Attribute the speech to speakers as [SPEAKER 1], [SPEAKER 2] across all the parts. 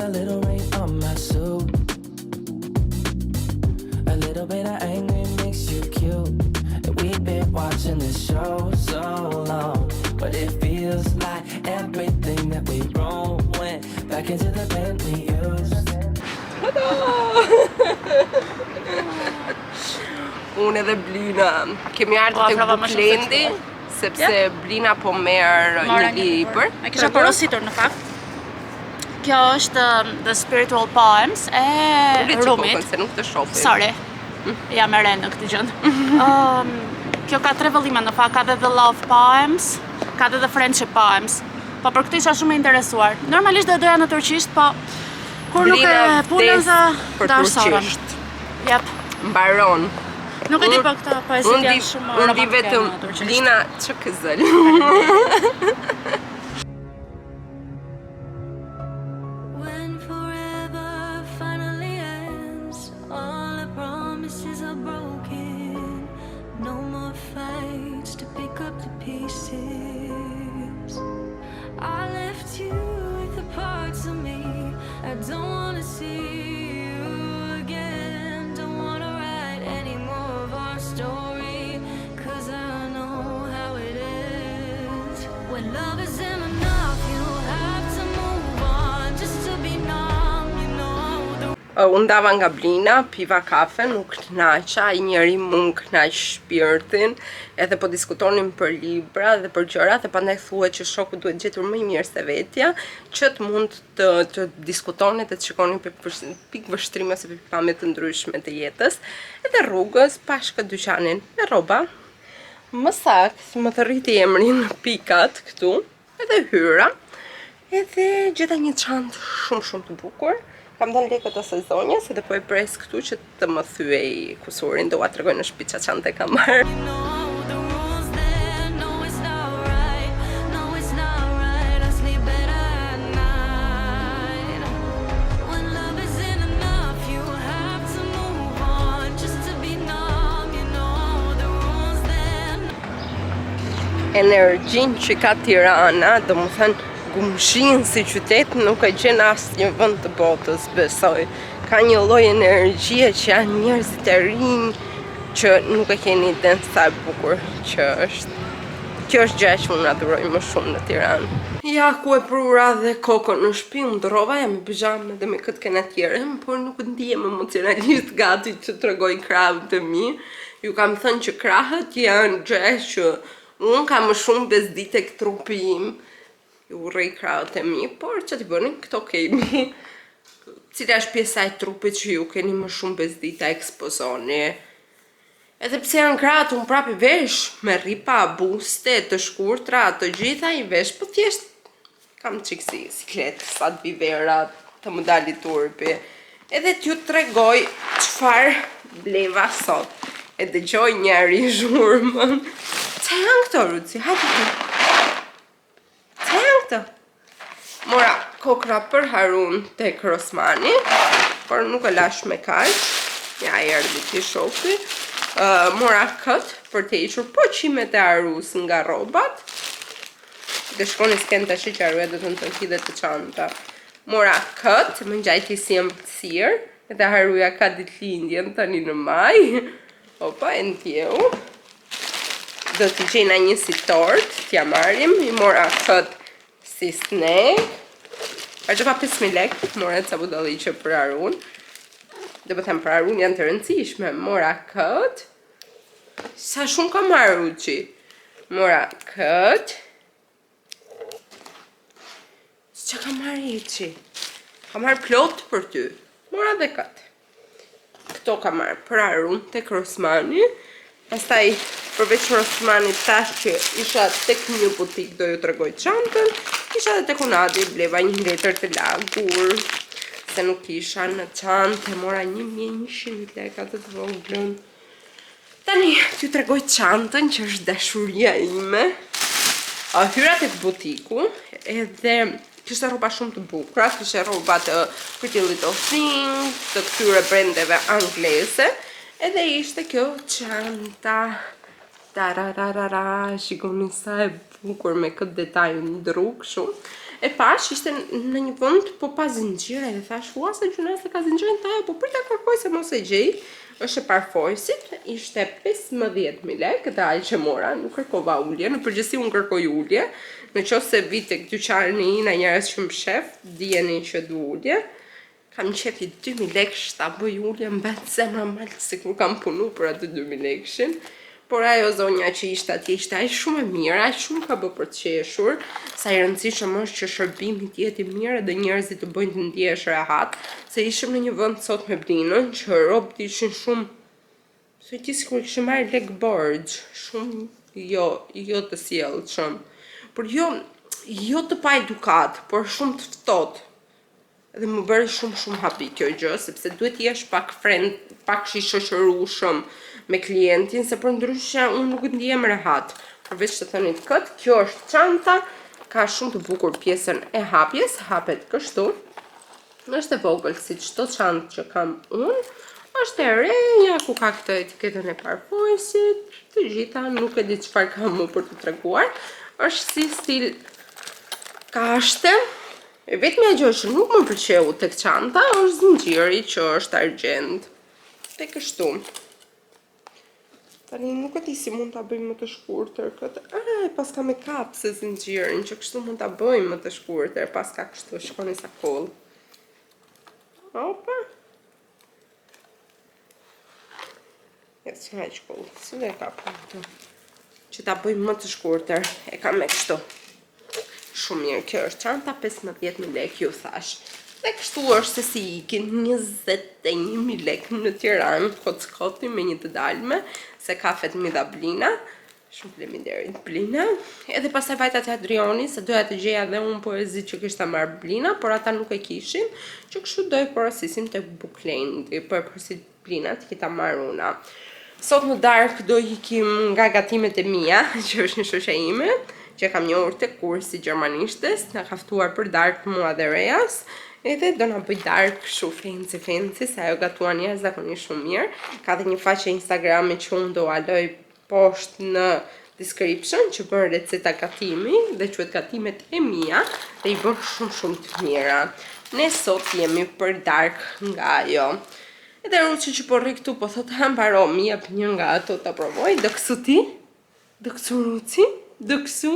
[SPEAKER 1] a little rain on my suit. A little bit of angry makes you cute. And we've been watching this show so long, but it feels like everything that we wrote went back into the pen we used.
[SPEAKER 2] Unë edhe Blina kemi ardhur tek Blendi sepse Blina po merr një libër.
[SPEAKER 3] E kisha porositur në fakt. Kjo është The Spiritual Poems e Rumit.
[SPEAKER 2] Se nuk të shohim.
[SPEAKER 3] Sorry. Jam e re në këtë gjend. Kjo ka 3 vëllime në fakt, ka dhe The Love Poems, ka dhe The Friendship Poems. Po për këtë isha shumë e interesuar. Normalisht do doja në turqisht, po kur nuk e punën dhe darsoren. Jep.
[SPEAKER 2] Mbaron.
[SPEAKER 3] Nuk e di po këta poezit janë shumë
[SPEAKER 2] Unë di vetëm Blina që këzëll.
[SPEAKER 4] When forever finally ends, all the promises are broken. No more fights to pick up the pieces. I left you with the parts of me I don't wanna see you again. Don't wanna write any more of our story, 'cause I know how it ends. When love isn't enough, you have to move on just to be numb, you know.
[SPEAKER 2] Unë dava nga Blina, piva kafe, nuk knaqa, i njeri mund knaq shpirtin, edhe po diskutonim për libra dhe për gjëra, dhe pandaj thuhet që shoku duhet gjetur më i mirë se vetja, që të mund të diskutoni dhe të shikoni pikë vështrime ose pikpamje të ndryshme të jetës. Edhe rrugës pashka dyqanin me rroba, më saktë më të rriti emrin pikat këtu, edhe hyra, edhe gjeta një çantë shumë të bukur. Kam dhënë lekët e sezonjes edhe po e pres këtu që të më thyej kusurin, do ua tregoj në shtëpi çfarë çantë kam marrë. Energjin që ka Tirana, do më thënë gumshin si qytet nuk e gjen asë një vend të botës, besoj. Ka një lloj energjie që janë njerëzit e rinj që nuk e keni iden sa e bukur që është. Kjo është gjë që unë adhuroj më shumë në Tiranë. Ja ku e prura dhe kokën në shtëpi, unë ndrova jam me pijame dhe me këtë kanatierën, por nuk ndihem emocionalisht gati që t'rregoj krahët e mi. Ju kam thënë që krahët janë gjë që unë kam më shumë bezdit tek trupi im. Ju urrej krahët e mi, por që t'i bëni, këto kemi. Cila është pjesa e trupit që ju keni më shumë bezdita ekspozoni. Edhe pse janë krahët, unë prapë i vesh me rripa, buste, të shkurtra, të gjitha i vesh, po thjesht kam çik si siklet, sa të bivera, të më dali turpi. Edhe t'ju tregoj çfarë bleva sot. E dëgjoj njeri zhurmën. Qa janë këto, Ruci? Hajde të. Qa janë këto? Mora kokra për Harun të Krosmani, por nuk e lash me kaq. Ja erdhi ti shoku. Mora këtë për të hequr po qimet e Arus nga rrobat. Dhe shkoni s'ken tash që Aruja do të hidhet të çanta. Mora këtë, më ngjajti si ëmbëlsirë, edhe Haruja ka ditëlindjen tani në maj. Opa, e ndjeu. Do t'i gjena një si tort, t'ja marim, i mora këtë si snack. Argjë pa 5.000 lek, mora ca budalliqe për Arun. Dhe po them për Arun janë të rëndësishme, mora këtë. Sa shumë ka marrë Ruqi? Mora këtë. Që ka marrë Iqi? Ka marrë plot për ty. Mora dhe këtë. Këto ka marrë për Arun të Krosmani. Pastaj përveç Rosmanit tash që isha tek një butik do ju tregoj çantën, isha edhe tek Unadi, bleva një letër të lagur, se nuk isha në çantë, mora 1100 lekë atë të voglën. Tani t'ju tregoj çantën që është dashuria ime. Hyra tek butiku, edhe kishte rroba shumë të bukura, kishte rroba të Pretty Little Things, të këtyre brendeve angleze. Edhe ishte kjo çanta. Tarararara, shikoni sa e bukur me këtë detaj në druk shumë. E pash ishte në një vend po pa zinxhir, e thash ua se gjuna se ka zinxhirin taja, po prita kërkoj se mos e gjej. Është e parforsit, ishte 15.000 lekë, dhe ai që mora, nuk kërkova ulje, në përgjithësi unë kërkoj ulje. Në qoftë se vi tek dyqani ina njerëz që më shef, dijeni që du ulje. Kam qefi 2.000 lekë ta bëj ulje, mbet zemra malë sikur kam punu për atë 2.000 lekëshin. Por ajo zonja që ishte atje ishte aq shumë e mirë, aq shumë ka bë për të qeshur, sa i rëndësishëm është që shërbimi të jetë i mirë dhe njerëzit të bëjnë të ndihesh rehat, se ishim në një vend sot me Blinën që robët ishin shumë, se ti sikur kishim marrë lek borxh, shumë jo të sjellshëm. Por jo të pa edukat, por shumë të ftohtë. Dhe më bëri shumë hapi kjo gjë, sepse duhet jesh pak i shoqërueshëm me klientin, se për ndryshe unë nuk ndihem rehat. Përveç të thënit këtë, kjo është çanta, ka shumë të bukur pjesën e hapjes, hapet kështu. Është e vogël si çdo çantë që kam unë, është e reja ku ka këtë etiketën e parforsit, të gjitha nuk e di çfarë kam më për të treguar. Është si stil kashte. E vetmja gjë që nuk më pëlqeu tek çanta është zinxhiri që është argjend. Te kështu. Tani nuk e di si mund ta bëj më të shkurtër këtë. Paska me kapse zinxhirin, që kështu mund ta bëj më të shkurtër, paska kështu shkoni sa koll. Opa. Ja, si haq koll. Si dhe ka këtu. Që ta bëj më të shkurtër, e kam me kështu. Shumë mirë, kjo është çanta 15.000 lekë, ju thash. Dhe kështu është se si ikin 21.000 lekë në Tiranë, kockoti me një të dalme, se kafet mi dha Blina. Shumë faleminderit Blina. Edhe pastaj vajta te Adriani, se doja të gjeja dhe unë poezi që kishte marrë Blina, por ata nuk e kishin, që kështu doj porosisim tek Buklen, dhe përsit Blina të kita marrë una. Sot në darkë do ikim nga gatimet e mia, që është një shoqja ime, që kam njohur te kursi gjermanishtes, na ka ftuar për darkë mua dhe Rejas, edhe do na bëj darkë shumë fancy, se ajo gatuan jashtëzakonisht shumë mirë. Ka dhe një faqe Instagrami që unë do aloj poshtë në description, që bën receta gatimi, dhe quhet gatimet e mia, dhe i bën shumë të mira. Ne sot jemi për darkë nga ajo. Edhe Ruçi që po rri këtu po thotë mbaro, mi jep një nga ato ta provoj, do kësu ti? Do kësu Ruçi? Dëksu,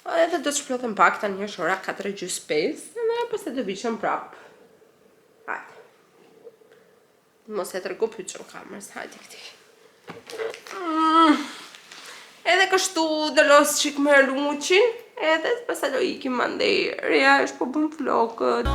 [SPEAKER 2] edhe do të shplotem pak, tani është ora 4:45, edhe pastaj do vishëm prap. Hajde. Mos e tregu pyçën kamerës, hajde këti. Edhe kështu do los çik me Ruçin, edhe pastaj do ikim mandej. Reja është po bën flokët.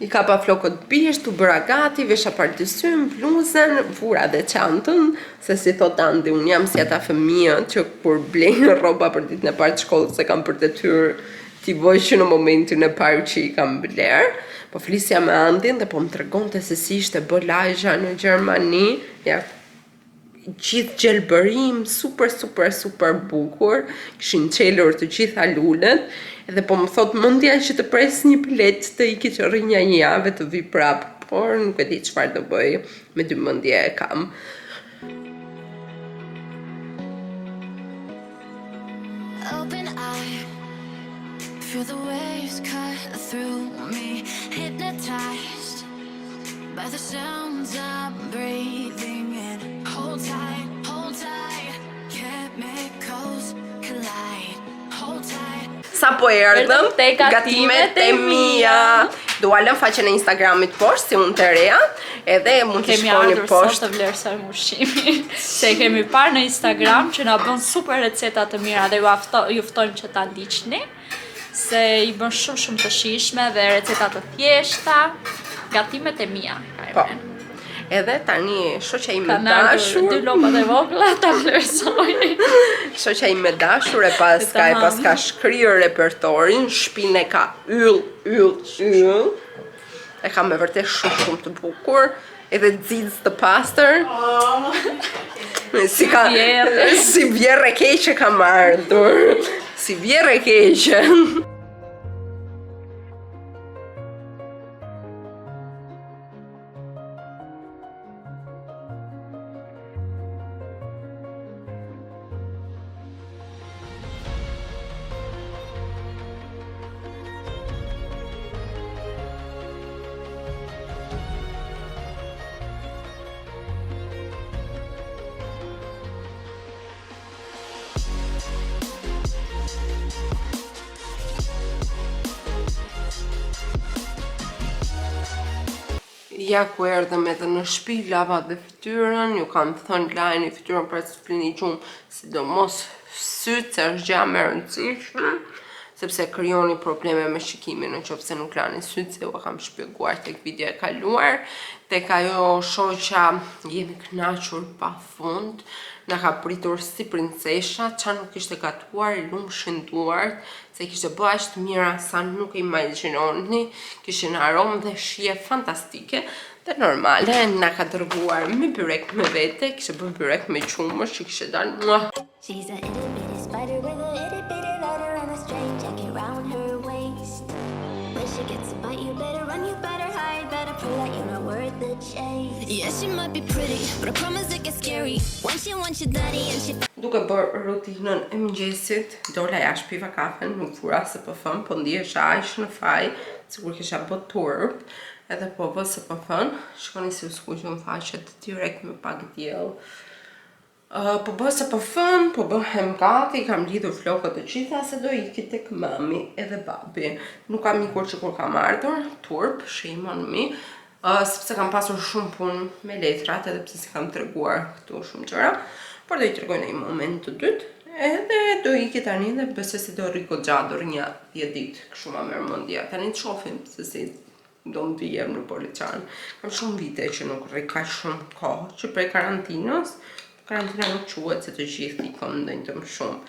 [SPEAKER 2] I kapa flokët bisht, u bëra gati, vesha partysym, bluzën, vura dhe çantën, se si thot Andi, unë jam si ata fëmijët që kur blejnë rroba për ditën e parë të shkollës se kam për detyrë t'i bëj që në momentin e parë që i kam bler. Po flisja me Andin dhe po më tregonte se si ishte bolazha në Gjermani, ja, gjithë gjelbërim, super bukur, kishin qelur të gjitha lulet, edhe po më thot mendja që të pres një bilet të iki që rri një javë të vi prap, por nuk e di çfarë do bëj, me dy mendje e kam.
[SPEAKER 4] Open eye, feel the waves cut through me, hypnotized by the sounds I'm breathing in. Hold tight, chemicals collide. Hold tight.
[SPEAKER 2] Sa po erdhëm te gatimet e mia. Dua lëm faqen e Instagramit poshtë, si unë të reja, edhe mund të shkoni poshtë.
[SPEAKER 3] Kemi ardhur sot të vlerësojmë ushqimin, se kemi parë në Instagram që na bën super receta të mira dhe ju ftojmë që ta ndiqni, se i bën shumë të shijshme dhe receta të thjeshta, gatimet e mia.
[SPEAKER 2] Po. Edhe tani shoqja ime dashur,
[SPEAKER 3] dy llopat e vogla ta vlerësoj.
[SPEAKER 2] Shoqja ime dashur e paska shkrirë repertorin, shpinë ka yll. E kam me vërtet shumë të bukur, edhe xixë të pastër. Si vjerë e keqe kam ardhur. Si vjerë e keqe. Ja ku erdhëm edhe në shtëpi, lava dhe fytyrën, ju kam thënë lajni fytyrën për të flini gjumë, sidomos sytë, se është gjë më e rëndësishme, sepse krijoni probleme me shikimin nëse nuk lani sytë, se u kam shpjeguar tek videoja e kaluar. Tek ajo shoqja jemi kënaqur pafund. Na ka pritur si princesha, qa nuk ishte gatuar, i lumë shënduart, se kishte bë aq të mira sa nuk e imagjinoni, kishin aromë dhe shije fantastike, dhe normale na ka dërguar me byrek me vete, kishte bë byrek me qumësh që kishte dalë mua.
[SPEAKER 5] She's a itty bitty spider with a itty bitty letter and a straight jacket round her waist. When she gets a bite, you better run, you better hide, better prove that you're not worth the chase. Yeah, she might be pretty, but I promise it gets scary. Once you daddy and she.
[SPEAKER 2] Duke bërë rutinën e mëngjesit, dola jashtë piva kafen, nuk fura SPF-n, po ndihesha aq në faj, sigur kisha bë turp, edhe po bë SPF-n, shikoni si u skuqën faqet direkt me pak diell. Po bë SPF-n, po bëhem gati, kam lidhur flokët të gjitha se do iki tek mami edhe babi. Nuk kam ikur që kur kam ardhur, turp, shame on me, sepse kam pasur shumë punë me letrat, edhe pse si kam treguar këtu shumë gjëra. Por do i tregoj në një moment të dytë, edhe do iki tani dhe besoj se do rikogjadur një 10 ditë, kështu ma merr mendja. Tani të shohim se si do më vijem në Poliçan. Kam shumë vite që nuk rri kaq shumë kohë, që prej karantinës, karantina nuk quhet se të gjithë ikon ndonjë të më shumë.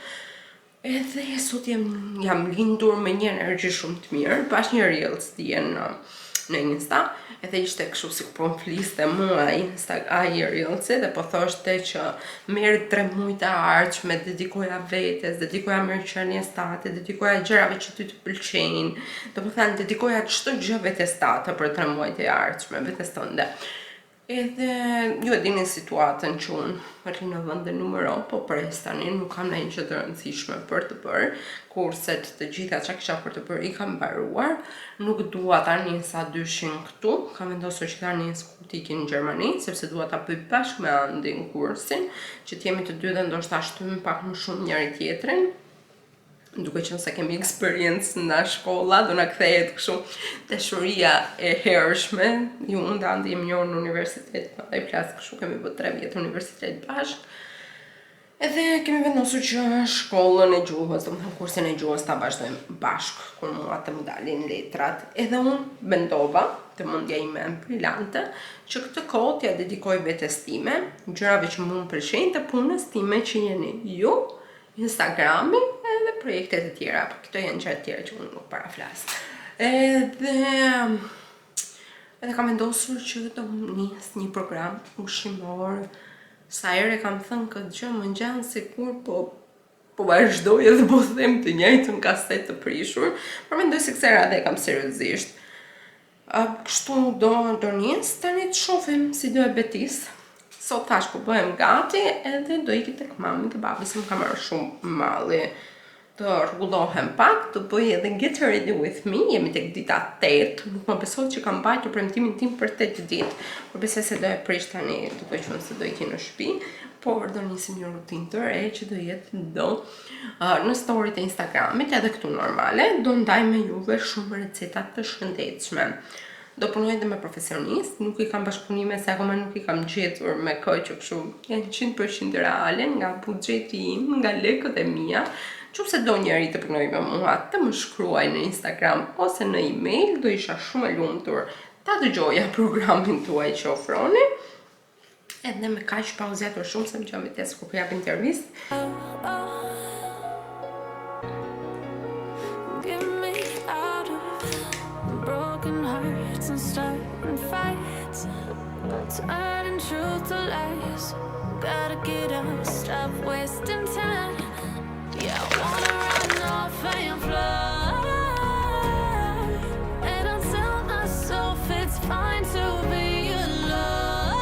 [SPEAKER 2] Edhe sot jam lindur me një energji shumë të mirë, pas një reels dje në Insta, edhe ishte kështu si po më fliste mua ai reelsi dhe po thoshte që merr 3 muaj të ardhshme, dedikoja vetes, dedikoja mirëqenies tate, dedikoja gjërave që ty të pëlqejnë. Domethënë dedikoja çdo gjë vetes tate për 3 muajt e ardhshme, vetes tënde. Edhe ju e dini situatën që unë rri në vende numero, po pres tani nuk kam ndonjë gjë të rëndësishme për të bërë, kurset të gjitha çka kisha për të bërë i kam mbaruar. Nuk dua tani sa dyshin këtu, kam vendosur që tani skutikin në Gjermani, sepse dua ta bëj bashkë me Andin kursin, që të jemi të dy dhe ndoshta shtojmë pak më shumë njëri tjetrin. Duke qenë se kemi eksperiencë nga shkolla, do na kthehet kështu dashuria e hershme. Ju unë dhe Andi jemi njohur në universitet, pastaj flas kështu, kemi bërë 3 vjet universitet bashkë. Edhe kemi vendosur që shkollën e gjuhës, domethënë kursin e gjuhës ta vazhdojmë bashkë, kur mua të më dalin letrat. Edhe unë mendova, të mendja ime brillante, që këtë kohë t'ja dedikoj vetes time, gjërave që mua më pëlqejnë, të punës time që jeni ju, Instagrami edhe projektet e tjera, por këto janë gjëra të tjera që unë nuk paraflas. Edhe kam vendosur që do nis një program ushqimor. Sa herë kam thënë këtë gjë më ngjan sikur po vazhdoj edhe po them të njëjtën kaset të prishur, por mendoj se kësaj radhe kam seriozisht. Kështu do nis, tani të shohim si do e betis. Sot thash po bëhem gati edhe do iki tek mami dhe babi, se më ka marrë shumë malli të rregullohem pak, të bëj edhe get ready with me, jemi tek dita 8, nuk më besohet që kam mbajtur premtimin tim për 8 ditë, por besoj se do e prish tani, duke qenë se do iki në shtëpi, por do nisim një rutinë të re që do jetë në storyt e Instagramit edhe këtu normale, do ndaj me juve shumë receta të shëndetshme. Do punoj edhe me profesionist, nuk i kam bashkëpunime se akoma nuk i kam gjetur me kohë që kështu janë 100% reale nga buxheti im, nga lekët e mia. Nëse do njëri të punoj me mua, të më shkruaj në Instagram ose në email, do isha shumë e lumtur ta dëgjoja programin tuaj që ofroni. Edhe me kaq pa u zgjatur shumë se më jam vetes kur po jap intervistë.
[SPEAKER 4] Get me out of broken hearts and starting fights, turning truth to lies. Gotta get up, stop wasting time. Yeah, I wanna run off and fly. And I'll tell myself it's fine to be alone,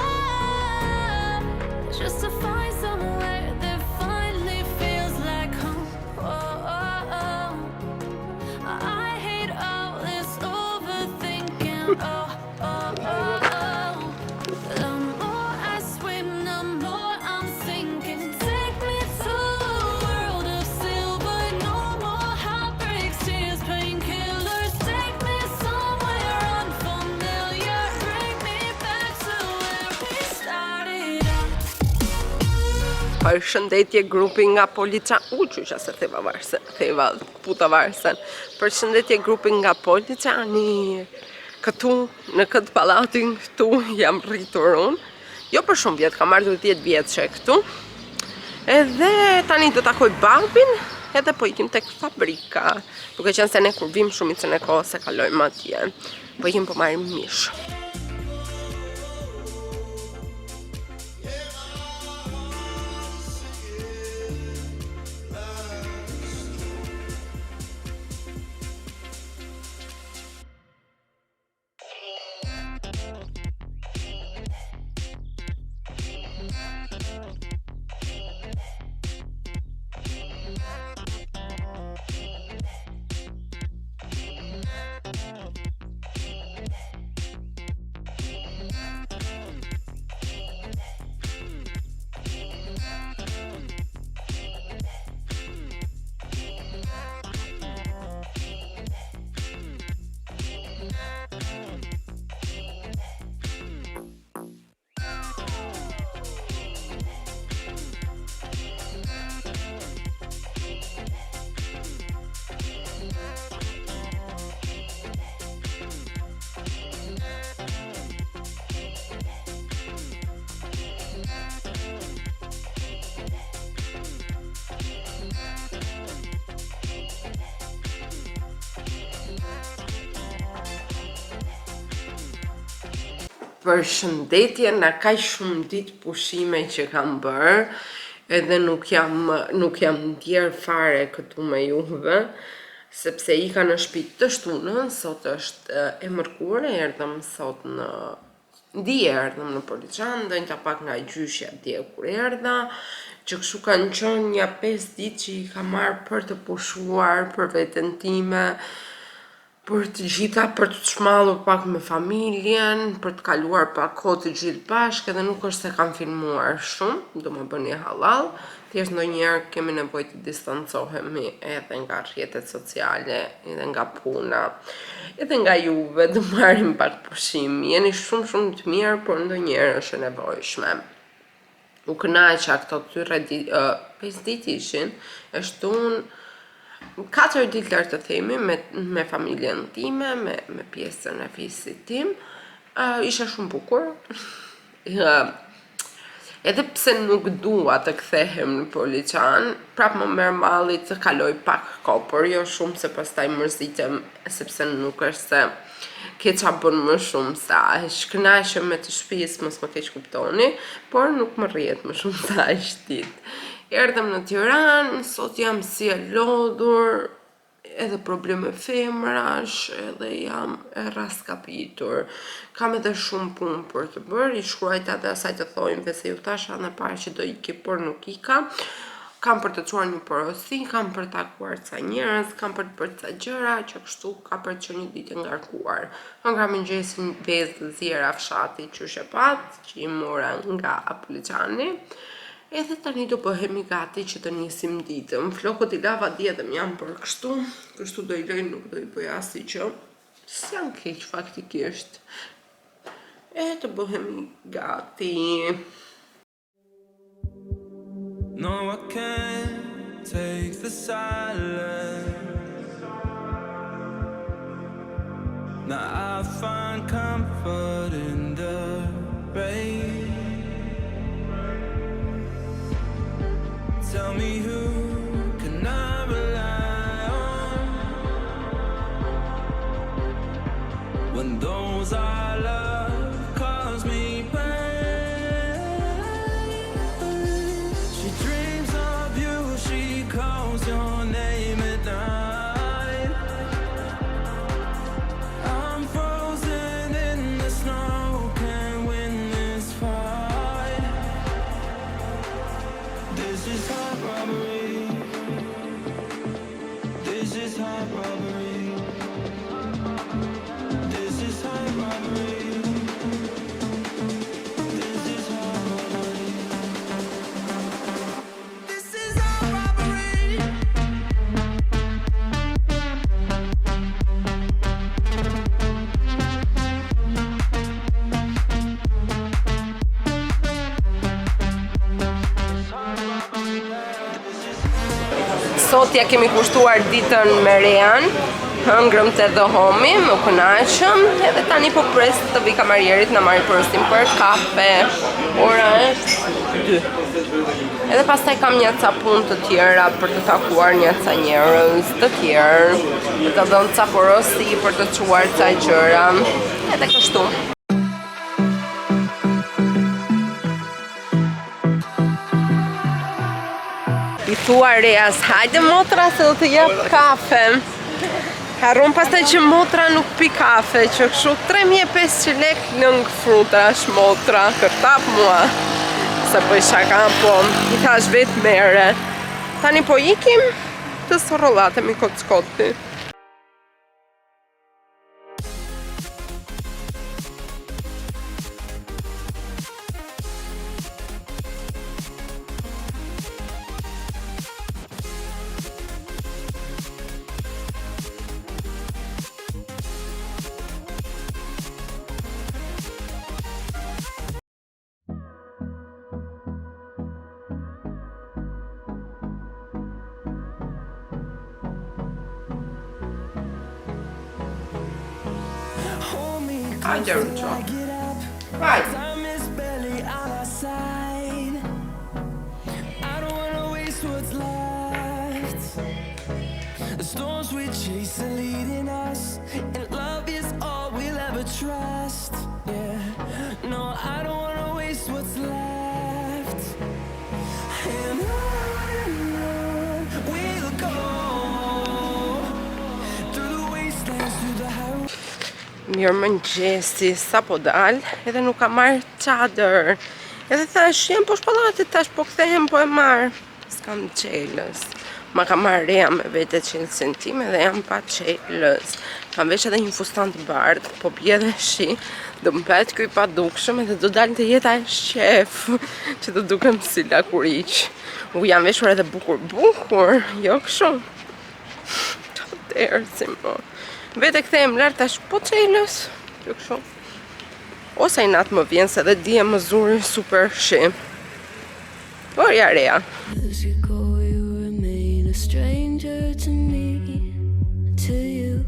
[SPEAKER 4] just to find somewhere that finally feels like home. I hate all this overthinking. The more I swim, the more I'm sinking. Take me to a world of silver. No more heartbreaks, tears, painkillers. Take me somewhere unfamiliar. Bring me back to where we started out.
[SPEAKER 2] Përshëndetje grupi nga polica. Qysha se theva puta varsen. Përshëndetje grupi nga Policani. Këtu në këtë pallatin këtu jam rritur unë. Jo për shumë vjet, kam ardhur 10 vjeçe këtu. Edhe tani do takoj babin, edhe po ikim tek fabrika. Duke qenë se ne kur vim shumicën e kohës se kalojmë atje. Po ikim po marrim mish. Përshëndetje, na kaq shumë ditë pushime që kam bërë, edhe nuk jam ndjer fare këtu me juve, sepse ika në shtëpi të shtunën, sot është e mërkurë, erdhëm sot erdhëm në Poliçan, ndonjëta pak nga gjyshja dje kur erdha, që kështu kanë qenë një 5 ditë që i kam marrë për të pushuar për veten time, për të gjitha, për të shmallur pak me familjen, për të kaluar pak kohë të gjithë bashkë, edhe nuk është se kam filmuar shumë, do më bëni halal, thjesht ndonjëherë kemi nevojë të distancohemi edhe nga rrjetet sociale, edhe nga puna, edhe nga juve, të marrim pak pushim. Jeni shumë të mirë, por ndonjëherë është e nevojshme. U kënaqa këto 5 ditë ishin, e shtun 4 ditë lartë të themi me familjen time, me pjesën e fisit tim. Isha shumë bukur. Edhe pse nuk dua të kthehem në Poliçan, prap më merr malli të kaloj pak kohë, por jo shumë se pastaj mërzitem, sepse nuk është se ke qa bën më shumë sa. Shkënaqem me të shtëpisë, mos më keq kuptoni, por nuk më rrihet më shumë sa ditë. Erdhëm në Tiranë, sot jam si e lodhur, edhe probleme femrash, edhe jam e raskapitur. Kam edhe shumë punë për të bërë, i shkruajta dhe asaj të thojmë se ju thasha në parë që do iki, por nuk ika. Kam për të çuar një porosi, kam për të takuar ca njerëz, kam për të bërë ca gjëra që kështu ka për të qenë një ditë e ngarkuar. Nga mëngjesin vezë të zjera fshati qysh e pat, që i mora nga Poliçani. Edhe tani do bëhemi gati që të nisim ditën. Flokët i lava dje dhe m'jam për kështu do i lej, nuk do i bëj asgjë. S'jam keq faktikisht. E të bëhemi gati.
[SPEAKER 1] No, I can't take the silence. Now I find comfort in the rain. Tell me who can I rely on when those are
[SPEAKER 2] Sot ja kemi kushtuar ditën me Rean, hëngrëm te The Home, më kënaqëm, edhe tani po pres të vi kamarierit na marrë përstim për kafe. Ora është 2. Edhe pastaj kam një ca punë të tjera për të takuar një ca njerëz të tjerë, për të dhënë ca porosi, për të çuar ca gjëra, edhe kështu. I thua Reas, hajde motra se do të jap kafe. Harron pastaj që motra nuk pi kafe, që kështu 3500 lek lëng fruta është motra, kërtap mua. Se po i shaka, po i thash vetë mere. Tani po ikim të sorollatemi kockoti. Hajde Ruqo. Hajde.
[SPEAKER 1] Time is barely on our side. I don't wanna waste what's left. The storms we chase are leading us, and love is all we'll ever trust. Yeah, no, I don't wanna waste what's left. And on we'll go through the wastelands, through the highways.
[SPEAKER 2] Mirë mëngjesi, sa po dal, edhe nuk ka marrë çadër. Edhe thash, jem poshtë pallatit, tash po kthehem po e marr. S'kam çelës. Ma ka marrë Rea me vete 100 cm dhe jam pa çelës. Kam vesh edhe një fustan të bardhë, po bie dhe shi. Do mbet ky i padukshëm edhe do dal të jeta e shqef, që do dukem si lakuriq. U jam veshur edhe bukur, jo kështu. Çfarë dersim po. Vete kthehem lart tash po çelës, jo kështu. Ose i natë më vjen se dhe dje më zuri super shi. Po ja Rea.
[SPEAKER 4] As you go, you remain a stranger to me, to you.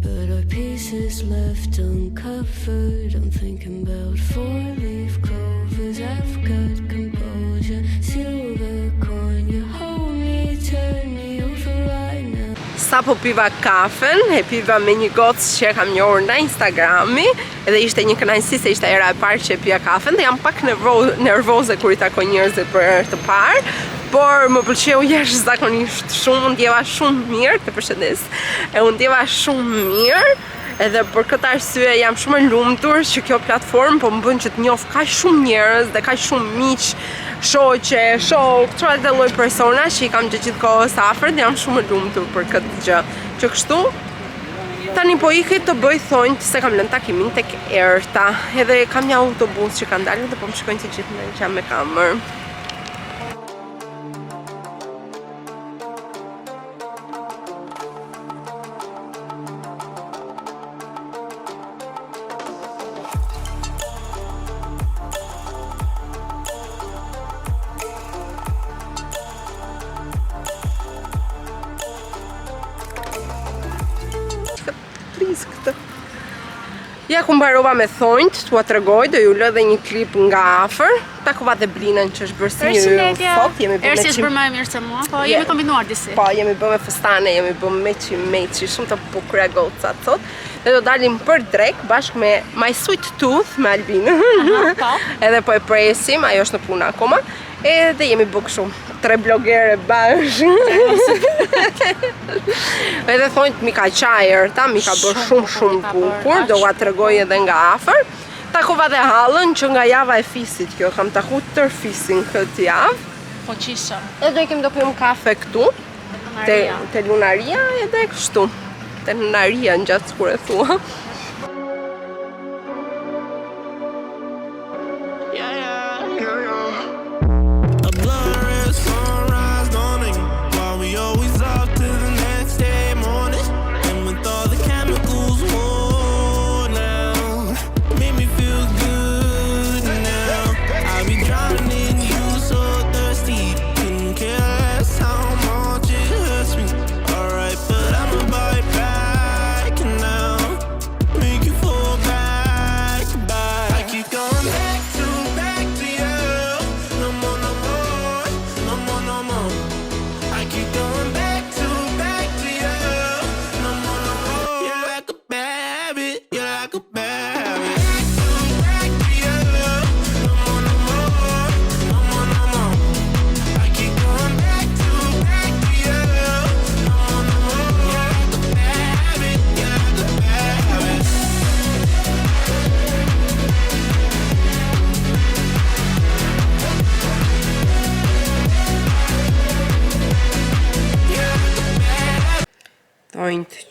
[SPEAKER 4] But our pieces left uncovered. I'm thinking about 4-leaf clovers. I've got composure, silver coin. You hold me, turn me over right now.
[SPEAKER 2] Sa po piva kafen, e piva me një gocë që e kam njohur nga Instagrami, edhe ishte një kënaqësi se ishte era e parë që e pija kafen dhe jam pak nervoze kur i takoj njerëzit për herë të parë, por më pëlqeu jashtëzakonisht shumë, unë ndjeva shumë mirë, të përshëndes. Unë ndjeva shumë mirë. Edhe për këtë arsye jam shumë e lumtur që kjo platformë po më bën që të njoh kaq shumë njerëz dhe kaq shumë miq, shoqe, shok, çfarë të lloj persona që i kam gjithkohës afër, jam shumë e lumtur për këtë gjë. Që kështu tani po ikej të bëj thonjt se kam lënë takimin tek Erta, edhe kam një autobus që ka ndalur dhe po më shkojnë të gjithë në që me kamër. Këtë. Ja ku mbarova me thonjt, t'ua tregoj, do ju lë dhe një klip nga afër. Takova dhe Blinën që është bërë si një fot, jemi bërë
[SPEAKER 3] Ersi është bërë më e mirë se mua, po jemi kombinuar disi.
[SPEAKER 2] Po, jemi bërë me festane, jemi bërë meqi, shumë të bukura goca sot. Dhe do dalim për drek bashkë me My Sweet Tooth me Albinën. Edhe po e presim, ajo është në punë akoma. Edhe jemi bërë kështu 3 blogere bashkë. Edhe thonjt mi ka qaj Erta, mi ka bërë shumë bukur, do ua tregoj edhe nga afër. Takova dhe hallën që nga java e fisit kjo, kam taku tër fisin këtë javë.
[SPEAKER 3] Po qishëm.
[SPEAKER 2] Edhe do ikim do pijmë kafe këtu, te lunaria edhe kështu. Te lunaria në gjatë kur e thua.
[SPEAKER 1] Drowning in you, so thirsty. Couldn't care less how I'm on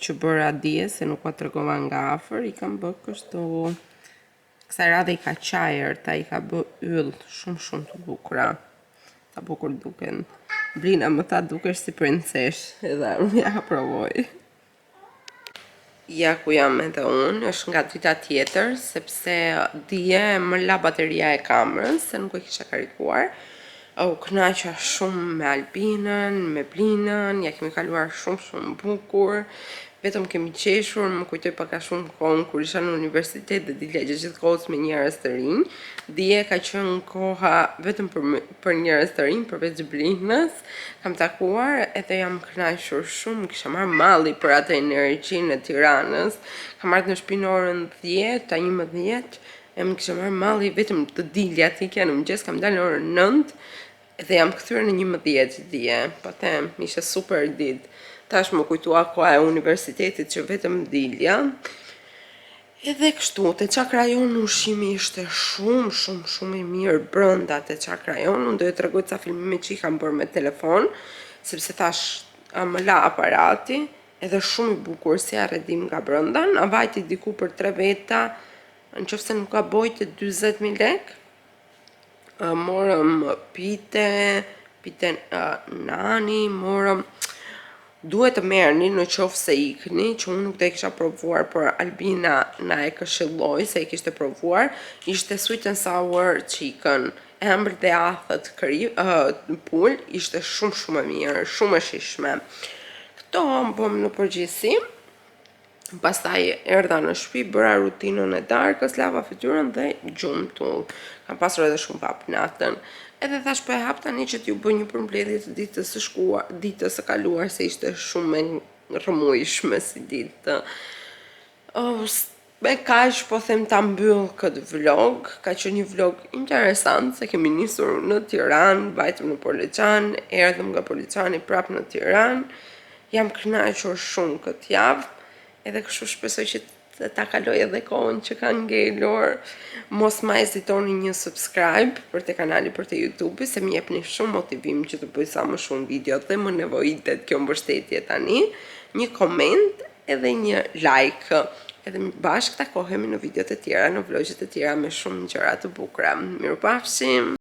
[SPEAKER 2] që bëra dje, se nuk ka tregova nga afër, i kam bë kështu. Kësaj radhe i ka qajër, ta i ka bë yll shumë të bukura. Sa bukur duken. Brina më tha dukesh si princesh, edhe unë ja provoj. Ja ku jam edhe unë, është nga drita tjetër, sepse dje më la bateria e kamerës, se nuk e kisha karikuar. U kënaqa shumë me Albinën, me Blinën, ja kemi kaluar shumë bukur. Vetëm kemi qeshur, më kujtoj paka shumë kohën kur isha në universitet dhe dilja gjithë kohës me njerëz të rinj. Dje ka qenë koha vetëm për njerëz të rinj, përveç Blinës. Kam takuar edhe jam kënaqur shumë, kisha marrë malli për atë energjinë e Tiranës. Kam marrë në shtëpinë orën 10, ta 11, e më kisha marrë malli vetëm të dilja atike në mëngjes, kam dalë orën 9, edhe jam kthyer në 11 dje. Po them, ishte super ditë. Tash më kujtua koha e universitetit që vetëm dilja. Edhe kështu, te Shoqëria ushqimi ishte shumë i mirë brenda te Shoqëria. Unë do t'ju tregoj ca filmime që i kam bërë me telefon, sepse thash më la aparati, edhe shumë i bukur si arredim nga brenda. Na vajti diku për 3 veta, nëse nuk gaboj te 40.000 lekë. Morëm pite nani, morëm. Duhet të merrni në qoftë se ikni, që unë nuk të e kisha provuar, por Albina na e këshilloi se e kishte provuar, ishte sweet and sour chicken, ëmbël dhe athët pul, ishte shumë e mirë, shumë e shishme. Këto bëm në përgjithësi, pastaj erdha në shtëpi, bëra rutinën e darkës, lava fytyrën dhe gjumë tull. Kam pasur edhe shumë pap natën. Edhe thash po e hap tani që t'ju bëj një përmbledhje të ditës së kaluar, se ishte shumë e rrëmujshme si ditë. Me kaq po them ta mbyll këtë vlog, ka qenë një vlog interesant, se kemi nisur në Tiranë, vajtëm në Poleçan, erdhëm nga Poleçani prap në Tiranë. Jam kënaqur shumë këtë javë, edhe kështu shpresoj që ta kaloj edhe kohën që ka ngelur. Mos ma hezitoni një subscribe për te kanali për te YouTube, se më jepni shumë motivim që të bëj sa më shumë video dhe më nevojitet kjo mbështetje tani. Një koment edhe një like. Edhe bashkë takohemi në videot e tjera, në vlogjet e tjera me shumë gjëra të bukura. Mirupafshim!